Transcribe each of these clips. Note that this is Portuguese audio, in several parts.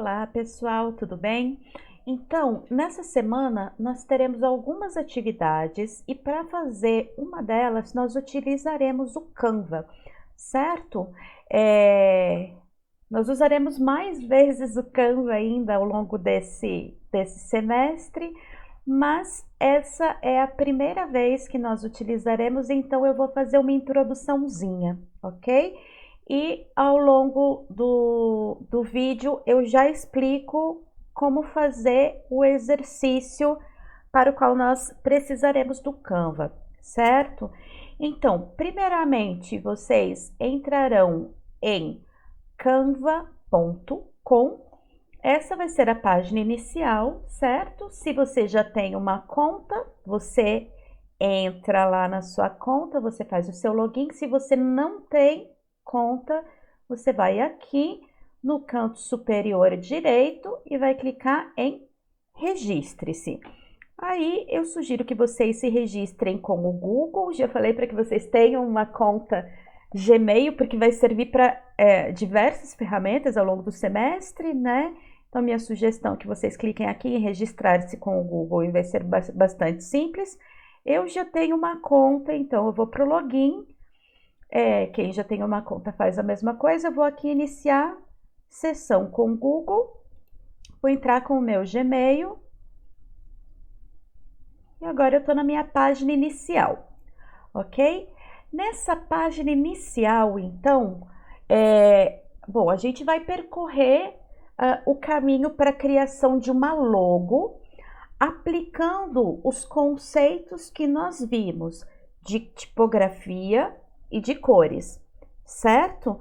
Olá, pessoal, tudo bem? Então, nessa semana nós teremos algumas atividades e para fazer uma delas nós utilizaremos o Canva, certo? É, Nós usaremos mais vezes o Canva ainda ao longo desse semestre, mas essa é a primeira vez que nós utilizaremos, então eu vou fazer uma introduçãozinha, ok? E ao longo do vídeo eu já explico como fazer o exercício para o qual nós precisaremos do Canva, certo? Então, primeiramente, vocês entrarão em canva.com. Essa vai ser a página inicial, certo? Se você já tem uma conta, você entra lá na sua conta, você faz o seu login. Se você não tem conta, você vai aqui no canto superior direito e vai clicar em registre-se. Aí eu sugiro que vocês se registrem com o Google. Já falei para que vocês tenham uma conta Gmail, porque vai servir para diversas ferramentas ao longo do semestre, né? Então, minha sugestão é que vocês cliquem aqui em registrar-se com o Google e vai ser bastante simples. Eu já tenho uma conta, então eu vou para o login. Quem já tem uma conta faz a mesma coisa. Eu vou aqui iniciar sessão com o Google. Vou entrar com o meu Gmail. E agora eu estou na minha página inicial, ok? Nessa página inicial, então, bom, a gente vai percorrer o caminho para a criação de uma logo, aplicando os conceitos que nós vimos de tipografia e de cores, certo?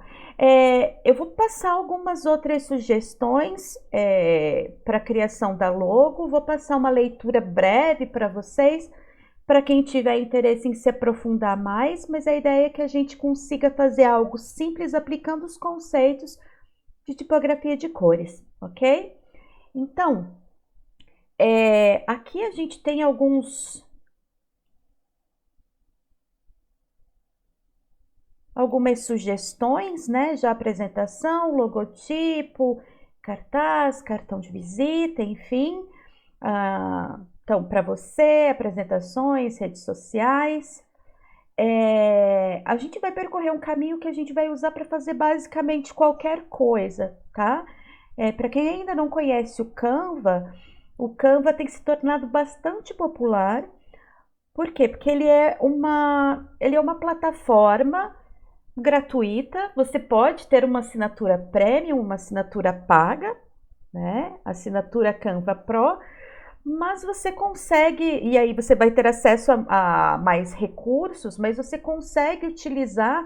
Eu vou passar algumas outras sugestões para a criação da logo, vou passar uma leitura breve para vocês, para quem tiver interesse em se aprofundar mais, mas a ideia é que a gente consiga fazer algo simples aplicando os conceitos de tipografia de cores, ok? Então, aqui a gente tem algumas sugestões, né? Já apresentação, logotipo, cartaz, cartão de visita, enfim. Então, para você, apresentações, redes sociais. A gente vai percorrer um caminho que a gente vai usar para fazer basicamente qualquer coisa, tá? Para quem ainda não conhece o Canva tem se tornado bastante popular. Por quê? Porque ele é uma plataforma gratuita. Você pode ter uma assinatura premium, uma assinatura paga, né? Assinatura Canva Pro, mas você consegue, e aí você vai ter acesso a mais recursos, mas você consegue utilizar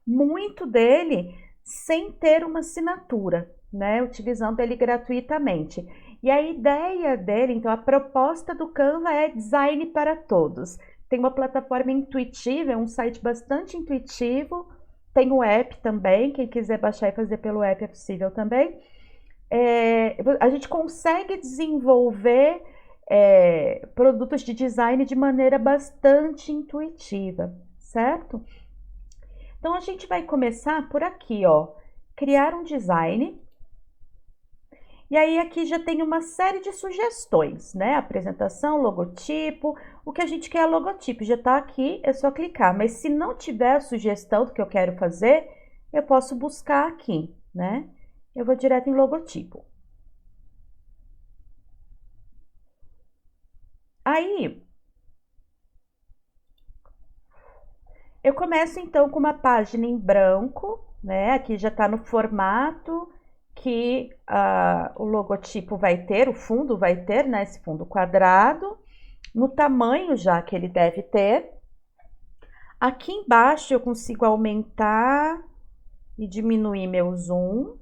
muito dele sem ter uma assinatura, né? Utilizando ele gratuitamente. E a ideia dele, então, a proposta do Canva é design para todos. Tem uma plataforma intuitiva, é um site bastante intuitivo, tem o app também, quem quiser baixar e fazer pelo app é possível também. A gente consegue desenvolver produtos de design de maneira bastante intuitiva, certo? Então, a gente vai começar por aqui, ó, criar um design. E aí aqui já tem uma série de sugestões, né? Apresentação, logotipo, o que a gente quer é logotipo, já tá aqui, é só clicar. Mas se não tiver a sugestão do que eu quero fazer, eu posso buscar aqui, né? Eu vou direto em logotipo. Aí, eu começo então com uma página em branco, né? Aqui já está no formato que o logotipo vai ter, o fundo vai ter, né? Esse fundo quadrado, no tamanho já que ele deve ter. Aqui embaixo eu consigo aumentar e diminuir meu zoom,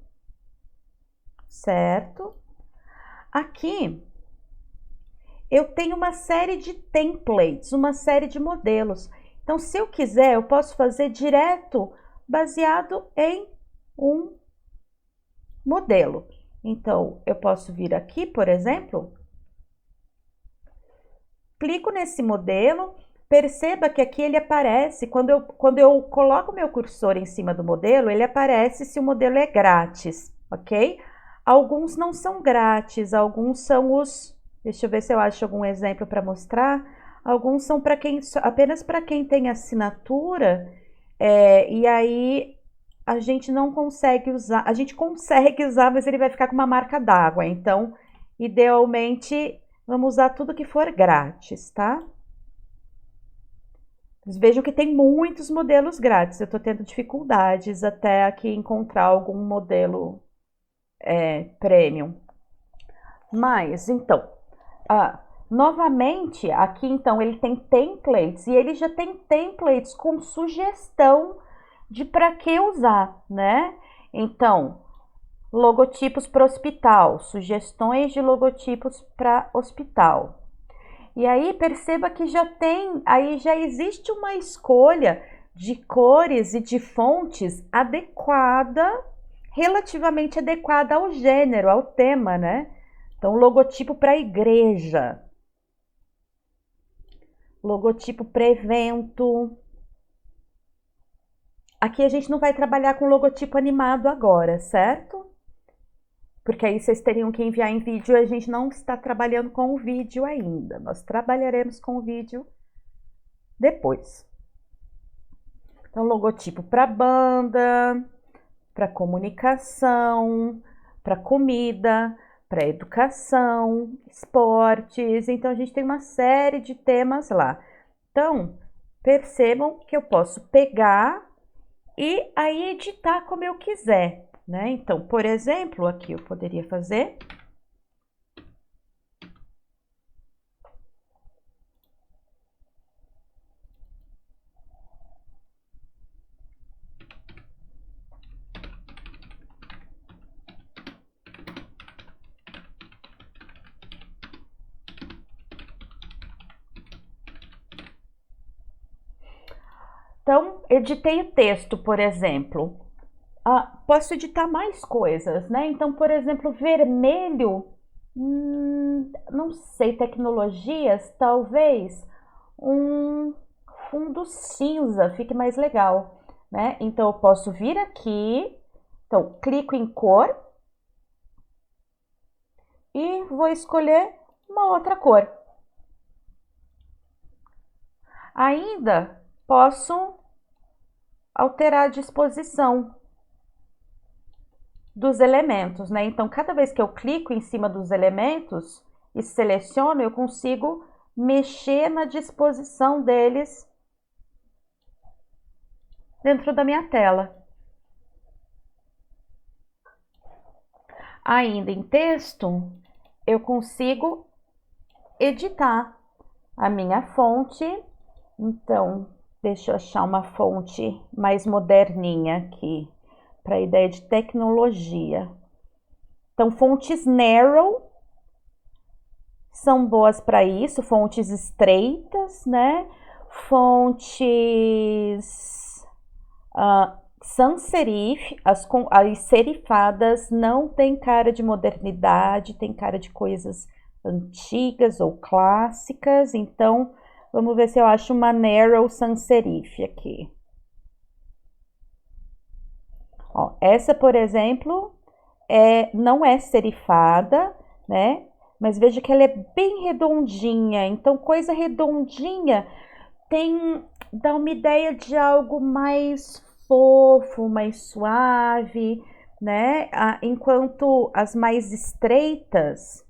certo? Aqui eu tenho uma série de templates, uma série de modelos. Então, se eu quiser, eu posso fazer direto baseado em um modelo. Então, eu posso vir aqui, por exemplo, clico nesse modelo, perceba que aqui ele aparece, quando eu coloco meu cursor em cima do modelo, ele aparece se o modelo é grátis, ok? Alguns não são grátis, alguns são os... Deixa eu ver se eu acho algum exemplo para mostrar. Alguns são para quem, apenas para quem tem assinatura, e aí a gente não consegue usar, a gente consegue usar, mas ele vai ficar com uma marca d'água. Então, idealmente, vamos usar tudo que for grátis, tá? Vocês vejam que tem muitos modelos grátis. Eu estou tendo dificuldades até aqui encontrar algum modelo premium. Mas, então, novamente, aqui então ele tem templates e ele já tem templates com sugestão de para que usar, né? Então, logotipos para hospital, sugestões de logotipos para hospital. E aí perceba que aí já existe uma escolha de cores e de fontes relativamente adequada ao gênero, ao tema, né? Então, logotipo para igreja, logotipo para evento. Aqui a gente não vai trabalhar com logotipo animado agora, certo? Porque aí vocês teriam que enviar em vídeo e a gente não está trabalhando com o vídeo ainda. Nós trabalharemos com o vídeo depois. Então, logotipo para banda, para comunicação, para comida, para educação, esportes. Então, a gente tem uma série de temas lá. Então, percebam que eu posso pegar e aí editar como eu quiser, né? Então, por exemplo, aqui eu poderia fazer... Então, editei o texto, por exemplo. Posso editar mais coisas, né? Então, por exemplo, vermelho, não sei, tecnologias, talvez um fundo cinza fique mais legal, né? Então, eu posso vir aqui, então, clico em cor e vou escolher uma outra cor. Ainda posso alterar a disposição dos elementos, né? Então, cada vez que eu clico em cima dos elementos e seleciono, eu consigo mexer na disposição deles dentro da minha tela. Ainda em texto, eu consigo editar a minha fonte. Então, deixa eu achar uma fonte mais moderninha aqui, para a ideia de tecnologia. Então, fontes narrow são boas para isso, fontes estreitas, né? Fontes sans serif, as serifadas não tem cara de modernidade, tem cara de coisas antigas ou clássicas. Então, vamos ver se eu acho uma narrow sans serif aqui. Ó, essa, por exemplo, não é serifada, né? Mas veja que ela é bem redondinha. Então, coisa redondinha dá uma ideia de algo mais fofo, mais suave, né? Enquanto as mais estreitas,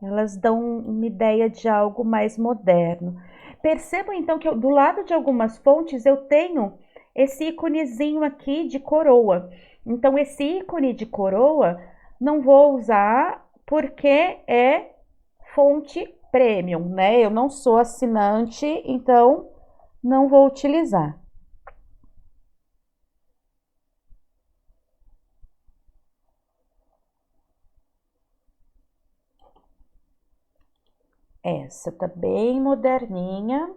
elas dão uma ideia de algo mais moderno. Percebam então que do lado de algumas fontes eu tenho esse íconezinho aqui de coroa. Então, esse ícone de coroa não vou usar porque é fonte premium, né? Eu não sou assinante, então não vou utilizar. Essa tá bem moderninha.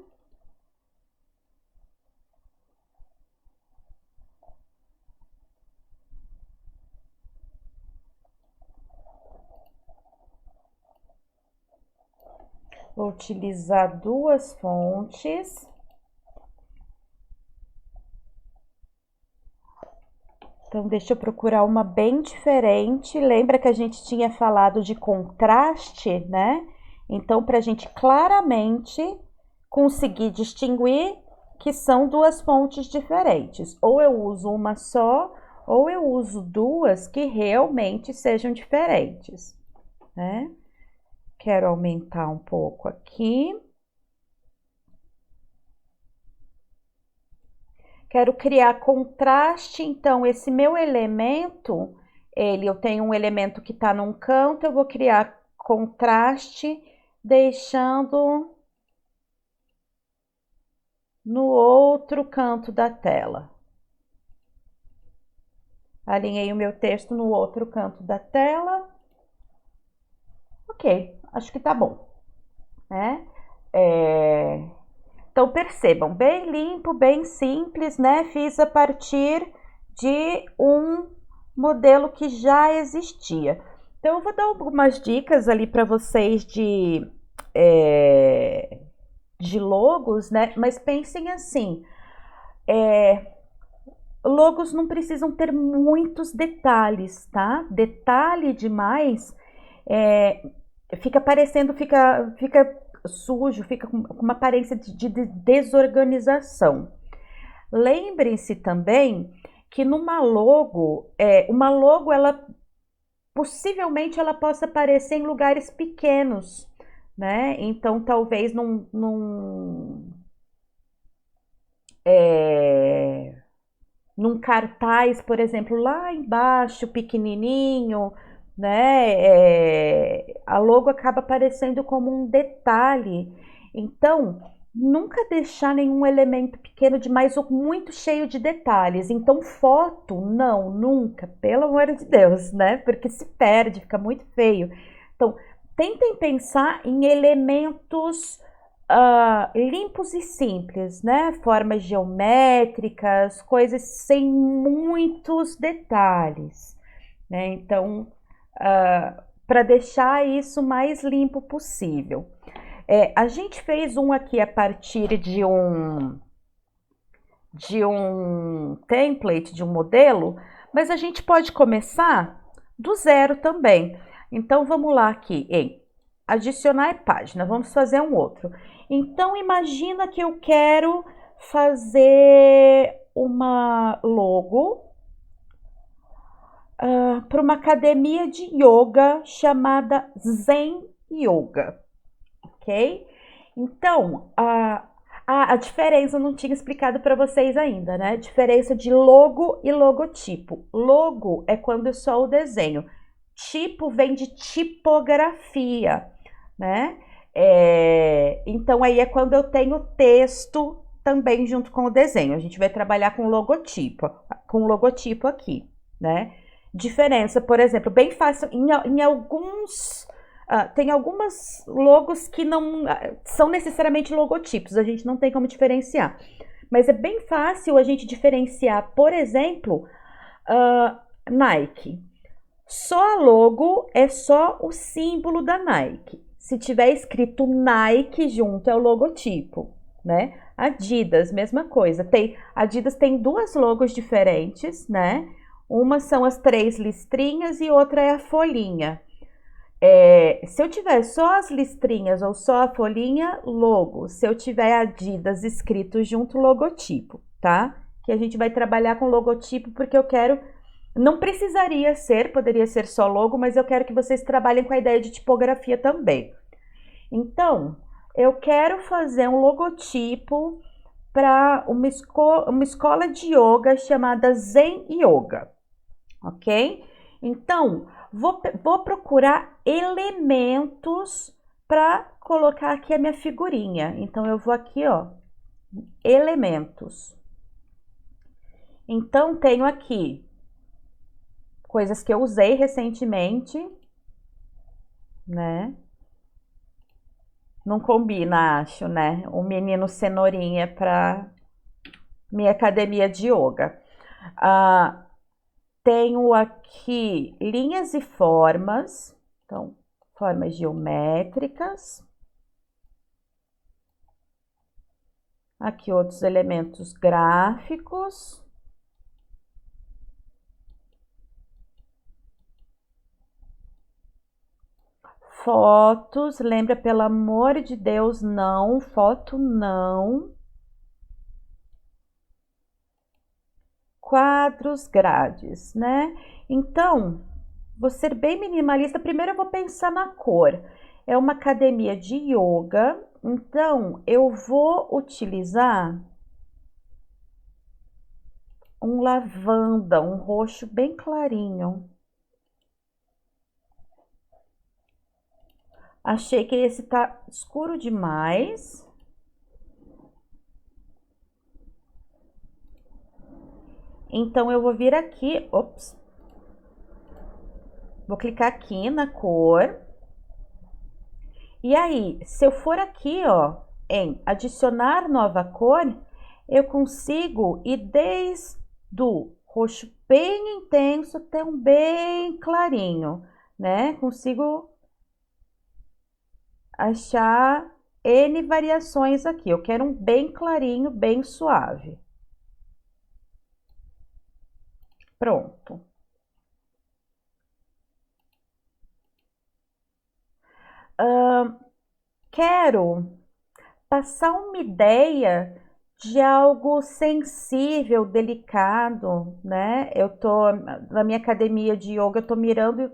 Vou utilizar duas fontes. Então, deixa eu procurar uma bem diferente. Lembra que a gente tinha falado de contraste, né? Então, para a gente claramente conseguir distinguir que são duas fontes diferentes. Ou eu uso uma só, ou eu uso duas que realmente sejam diferentes, né? Quero aumentar um pouco aqui. Quero criar contraste, então esse meu elemento, eu tenho um elemento que está num canto, eu vou criar contraste, deixando no outro canto da tela. Alinhei o meu texto no outro canto da tela. Ok, acho que tá bom, né? Então percebam, bem limpo, bem simples, né? Fiz a partir de um modelo que já existia. Então eu vou dar algumas dicas ali para vocês de logos, né? Mas pensem assim, logos não precisam ter muitos detalhes, tá? Detalhe demais fica parecendo, fica sujo, fica com uma aparência de desorganização. Lembrem-se também que numa logo, uma logo, ela possivelmente ela possa aparecer em lugares pequenos, né? Então, talvez num cartaz, por exemplo, lá embaixo, pequenininho, né? A logo acaba aparecendo como um detalhe. Então, nunca deixar nenhum elemento pequeno demais ou muito cheio de detalhes. Então, foto, não, nunca, pelo amor de Deus, né? Porque se perde, fica muito feio. Então, tentem pensar em elementos limpos e simples, né? Formas geométricas, coisas sem muitos detalhes, né? Então, para deixar isso mais limpo possível. A gente fez um aqui a partir de um template, de um modelo, mas a gente pode começar do zero também. Então, vamos lá aqui em adicionar página, vamos fazer um outro. Então, imagina que eu quero fazer uma logo para uma academia de yoga chamada Zen Yoga, ok? Então, a diferença eu não tinha explicado para vocês ainda, né? Diferença de logo e logotipo. Logo é quando é só o desenho. Tipo vem de tipografia, né? Então aí é quando eu tenho texto também junto com o desenho. A gente vai trabalhar com logotipo aqui, né? Diferença, por exemplo, bem fácil em alguns. Tem algumas logos que não são necessariamente logotipos, a gente não tem como diferenciar. Mas é bem fácil a gente diferenciar, por exemplo, Nike. Só a logo é só o símbolo da Nike. Se tiver escrito Nike junto, é o logotipo, né? Adidas, mesma coisa. Adidas tem duas logos diferentes, né? Uma são as 3 listrinhas e outra é a folhinha. Se eu tiver só as listrinhas ou só a folhinha, logo. Se eu tiver Adidas escrito junto, logotipo, tá? Que a gente vai trabalhar com logotipo porque eu quero. Não precisaria ser, poderia ser só logo, mas eu quero que vocês trabalhem com a ideia de tipografia também. Então, eu quero fazer um logotipo para uma escola de yoga chamada Zen Yoga, ok? Então, vou procurar elementos para colocar aqui a minha figurinha. Então, eu vou aqui, ó, elementos. Então, tenho aqui coisas que eu usei recentemente, né? Não combina, acho, né? Um menino cenourinha para minha academia de yoga. Tenho aqui linhas e formas, então, formas geométricas. Aqui outros elementos gráficos. Fotos, lembra, pelo amor de Deus, não, foto não. Quadros, grades, né? Então, vou ser bem minimalista. Primeiro eu vou pensar na cor. É uma academia de yoga, então eu vou utilizar um lavanda, um roxo bem clarinho. Achei que esse tá escuro demais. Então eu vou vir aqui, ops. Vou clicar aqui na cor. E aí, se eu for aqui, ó, em adicionar nova cor, eu consigo ir desde o roxo bem intenso até um bem clarinho, né? Consigo achar N variações aqui. Eu quero um bem clarinho, bem suave. Pronto. Quero passar uma ideia de algo sensível, delicado, né? Eu tô na minha academia de yoga, eu tô mirando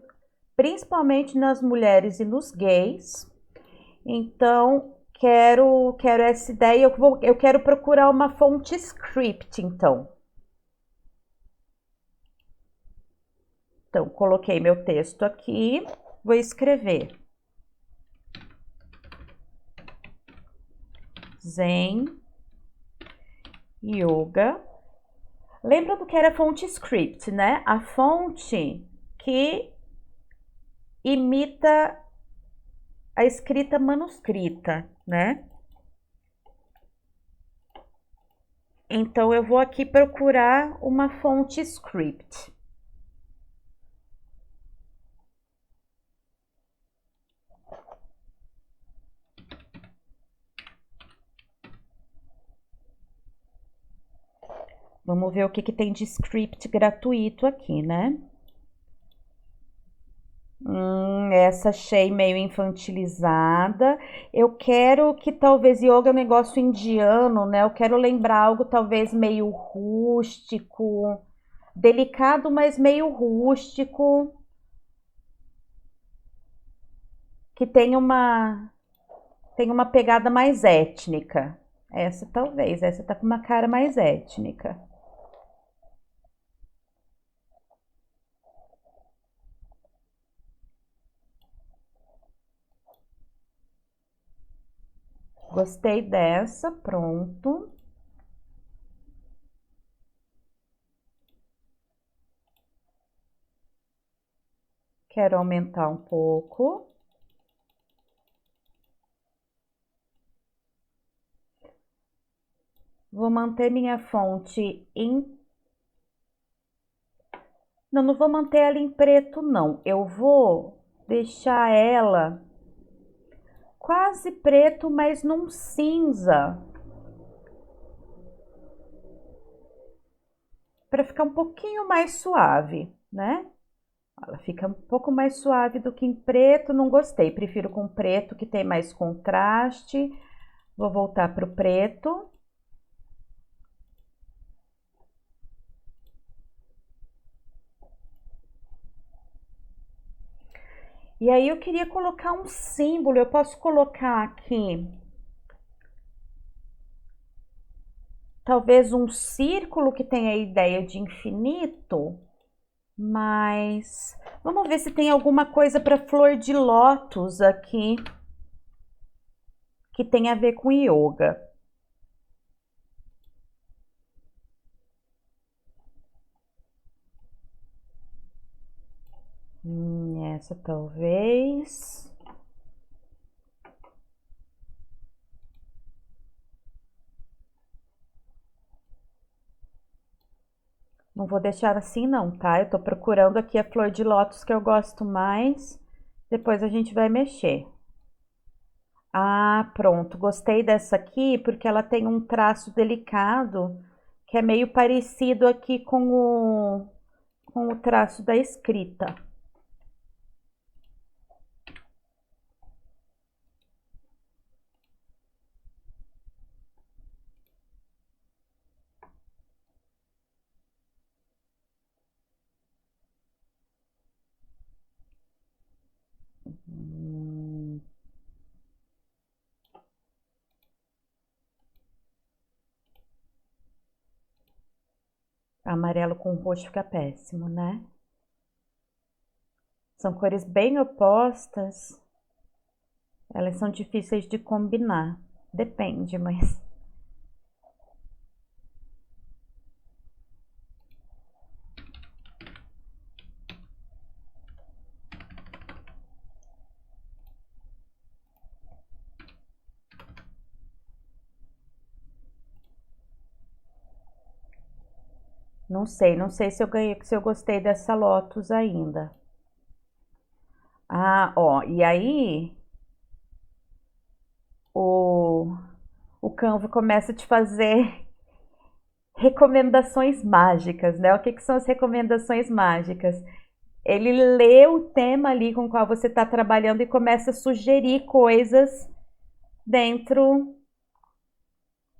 principalmente nas mulheres e nos gays. Então, quero essa ideia, eu quero procurar uma fonte script, então. Então, coloquei meu texto aqui, vou escrever. Zen Yoga. Lembra do que era fonte script, né? A fonte que imita a escrita manuscrita, né? Então eu vou aqui procurar uma fonte script. Vamos ver o que tem de script gratuito aqui, né? Essa achei meio infantilizada. Eu quero que talvez yoga é um negócio indiano, né? Eu quero lembrar algo talvez meio rústico, delicado, mas meio rústico, que tem uma pegada mais étnica. Essa talvez, essa tá com uma cara mais étnica. Gostei dessa, pronto. Quero aumentar um pouco. Vou manter minha fonte em... Não vou manter ela em preto, não. Eu vou deixar ela quase preto, mas num cinza. Para ficar um pouquinho mais suave, né? Ela fica um pouco mais suave do que em preto, não gostei. Prefiro com preto, que tem mais contraste. Vou voltar para o preto. E aí eu queria colocar um símbolo. Eu posso colocar aqui talvez um círculo que tenha a ideia de infinito, mas vamos ver se tem alguma coisa para flor de lótus aqui que tem a ver com yoga. Essa talvez. Não vou deixar assim não, tá? Eu tô procurando aqui a flor de lótus que eu gosto mais. Depois a gente vai mexer. Ah, pronto. Gostei dessa aqui porque ela tem um traço delicado que é meio parecido aqui com o traço da escrita. Amarelo com roxo fica péssimo, né? São cores bem opostas. Elas são difíceis de combinar. Depende, mas... Não sei se eu ganhei, se eu gostei dessa Lotus ainda. Ah, ó, e aí o Canva começa a te fazer recomendações mágicas, né? O que que são as recomendações mágicas? Ele lê o tema ali com o qual você está trabalhando e começa a sugerir coisas dentro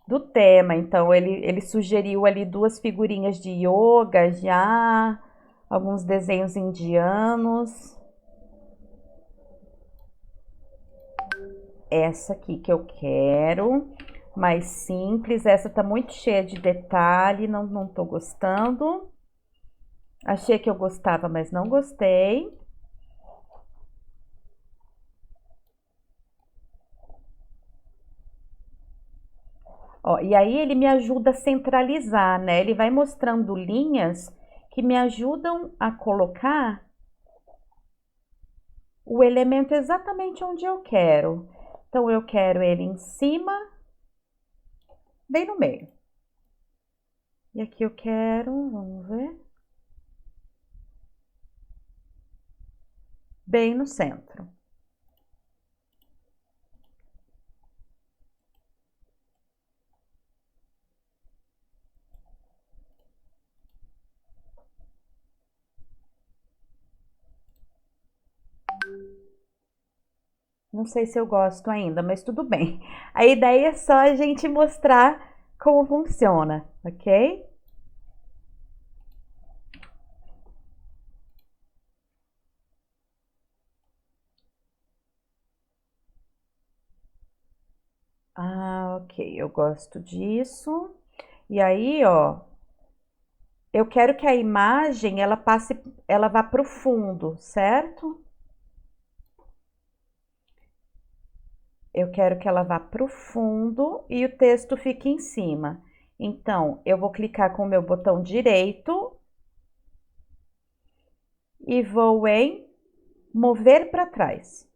do tema. Então, ele sugeriu ali duas figurinhas de yoga já, alguns desenhos indianos. Essa aqui que eu quero, mais simples. Essa tá muito cheia de detalhe, não tô gostando. Achei que eu gostava, mas não gostei. Ó, e aí ele me ajuda a centralizar, né? Ele vai mostrando linhas que me ajudam a colocar o elemento exatamente onde eu quero. Então, eu quero ele em cima, bem no meio. E aqui eu quero, vamos ver, bem no centro. Não sei se eu gosto ainda, mas tudo bem. A ideia é só a gente mostrar como funciona, ok? Ah, ok, eu gosto disso. E aí, ó, eu quero que a imagem ela passe, ela vá para o fundo, certo? Eu quero que ela vá para o fundo e o texto fique em cima. Então, eu vou clicar com o meu botão direito e vou em mover para trás,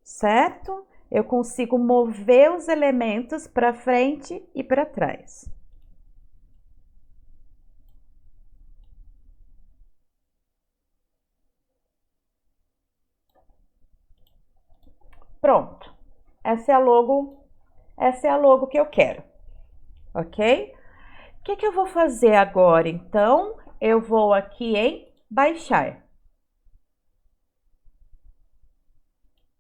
certo? Eu consigo mover os elementos para frente e para trás. Pronto. Essa é a logo que eu quero, ok? O que que eu vou fazer agora, então? Eu vou aqui em baixar.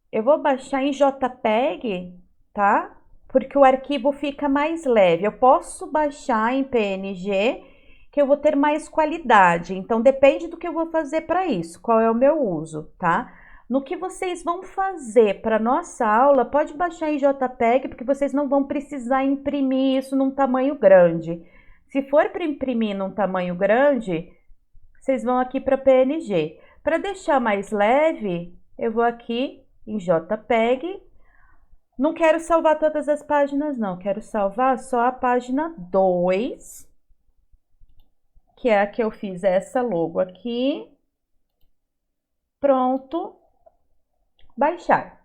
Eu vou baixar em JPEG, tá? Porque o arquivo fica mais leve. Eu posso baixar em PNG, que eu vou ter mais qualidade. Então, depende do que eu vou fazer para isso, qual é o meu uso, tá? No que vocês vão fazer para nossa aula, pode baixar em JPEG, porque vocês não vão precisar imprimir isso num tamanho grande. Se for para imprimir num tamanho grande, vocês vão aqui para PNG. Para deixar mais leve, eu vou aqui em JPEG. Não quero salvar todas as páginas, não. Quero salvar só a página 2, que é a que eu fiz essa logo aqui. Pronto. Baixar.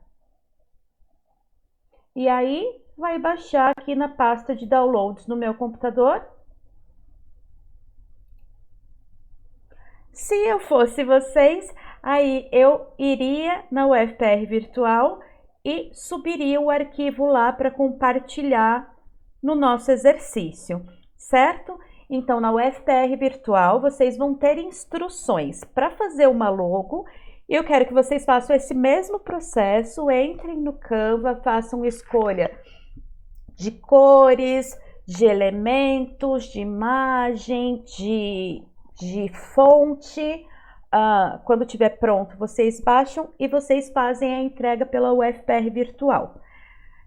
E aí, vai baixar aqui na pasta de downloads no meu computador. Se eu fosse vocês, aí eu iria na UFPR Virtual e subiria o arquivo lá para compartilhar no nosso exercício, certo? Então, na UFPR Virtual, vocês vão ter instruções para fazer uma logo. E eu quero que vocês façam esse mesmo processo, entrem no Canva, façam escolha de cores, de elementos, de imagem, de fonte, Quando estiver pronto, vocês baixam e vocês fazem a entrega pela UFPR Virtual,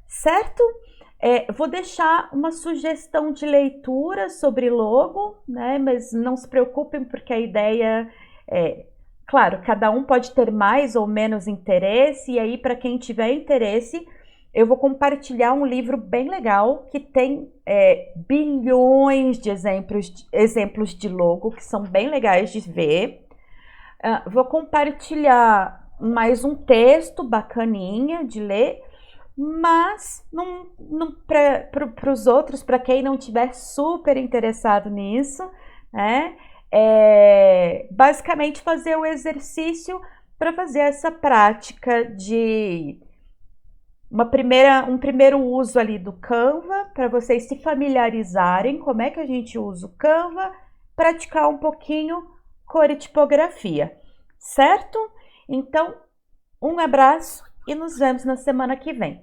certo? Vou deixar uma sugestão de leitura sobre logo, né? Mas não se preocupem porque a ideia claro, cada um pode ter mais ou menos interesse, e aí para quem tiver interesse, eu vou compartilhar um livro bem legal que tem bilhões de exemplos de logo que são bem legais de ver. Vou compartilhar mais um texto bacaninha de ler, mas para os outros, para quem não tiver super interessado nisso, né? Basicamente fazer o exercício para fazer essa prática de um primeiro uso ali do Canva, para vocês se familiarizarem como é que a gente usa o Canva, praticar um pouquinho cor e tipografia, certo? Então, um abraço e nos vemos na semana que vem.